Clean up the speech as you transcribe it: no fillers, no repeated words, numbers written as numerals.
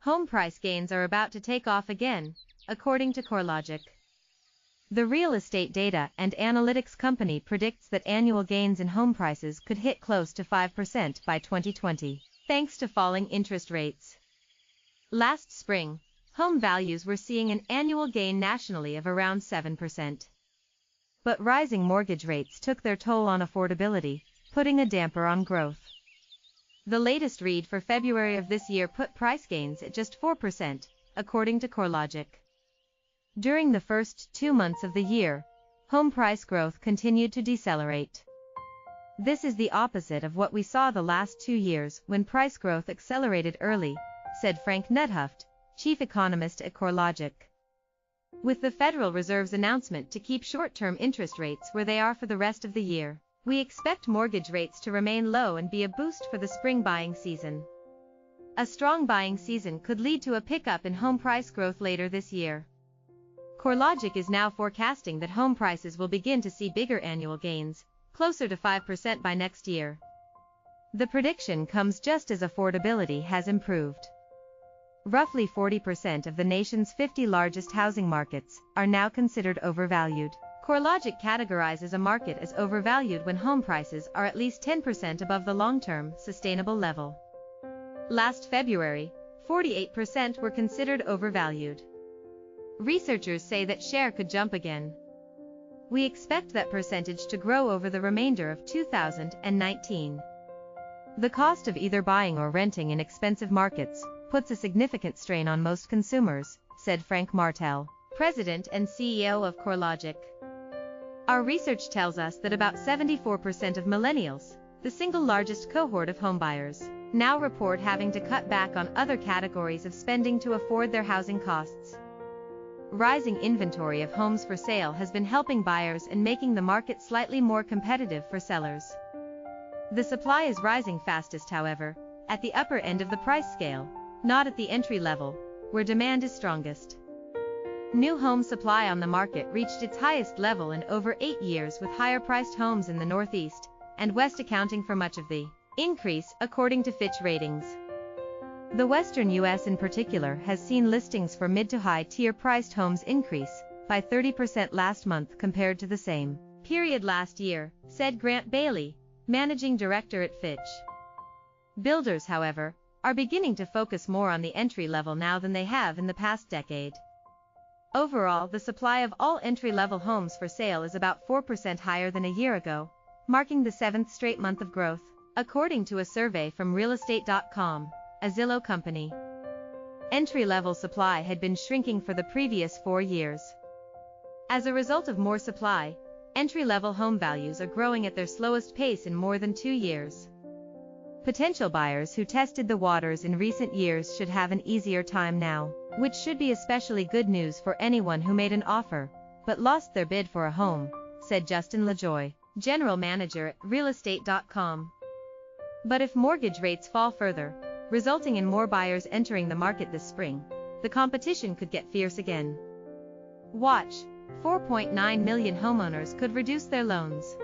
home price gains are about to take off again, according to CoreLogic. The real estate data and analytics company predicts that annual gains in home prices could hit close to 5% by 2020, thanks to falling interest rates. Last spring, home values were seeing an annual gain nationally of around 7%. But rising mortgage rates took their toll on affordability, putting a damper on growth. The latest read for February of this year put price gains at just 4%, according to CoreLogic. During the first 2 months of the year, home price growth continued to decelerate. This is the opposite of what we saw the last 2 years when price growth accelerated early, said Frank Nuthuft, chief economist at CoreLogic. With the Federal Reserve's announcement to keep short-term interest rates where they are for the rest of the year, we expect mortgage rates to remain low and be a boost for the spring buying season. A strong buying season could lead to a pickup in home price growth later this year. CoreLogic is now forecasting that home prices will begin to see bigger annual gains, closer to 5% by next year. The prediction comes just as affordability has improved. Roughly 40% of the nation's 50 largest housing markets are now considered overvalued. CoreLogic categorizes a market as overvalued when home prices are at least 10% above the long-term, sustainable level. Last February, 48% were considered overvalued. Researchers say that share could jump again. We expect that percentage to grow over the remainder of 2019. The cost of either buying or renting in expensive markets puts a significant strain on most consumers, said Frank Martell, president and CEO of CoreLogic. Our research tells us that about 74% of millennials, the single largest cohort of homebuyers, now report having to cut back on other categories of spending to afford their housing costs. Rising inventory of homes for sale has been helping buyers and making the market slightly more competitive for sellers. The supply is rising fastest, however, at the upper end of the price scale, not at the entry level, where demand is strongest. New home supply on the market reached its highest level in over 8 years, with higher-priced homes in the Northeast and West accounting for much of the increase, according to Fitch Ratings. The Western U.S. in particular has seen listings for mid to high-tier priced homes increase by 30% last month compared to the same period last year, said Grant Bailey, managing director at Fitch. Builders, however, are beginning to focus more on the entry level now than they have in the past decade. Overall, the supply of all entry-level homes for sale is about 4% higher than a year ago, marking the 7th straight month of growth, according to a survey from realestate.com, a Zillow company. Entry-level supply had been shrinking for the previous 4 years. As a result of more supply, entry-level home values are growing at their slowest pace in more than 2 years. Potential buyers who tested the waters in recent years should have an easier time now, which should be especially good news for anyone who made an offer but lost their bid for a home, said Justin LaJoy, general manager at realestate.com. But if mortgage rates fall further, resulting in more buyers entering the market this spring, the competition could get fierce again. Watch, 4.9 million homeowners could reduce their loans.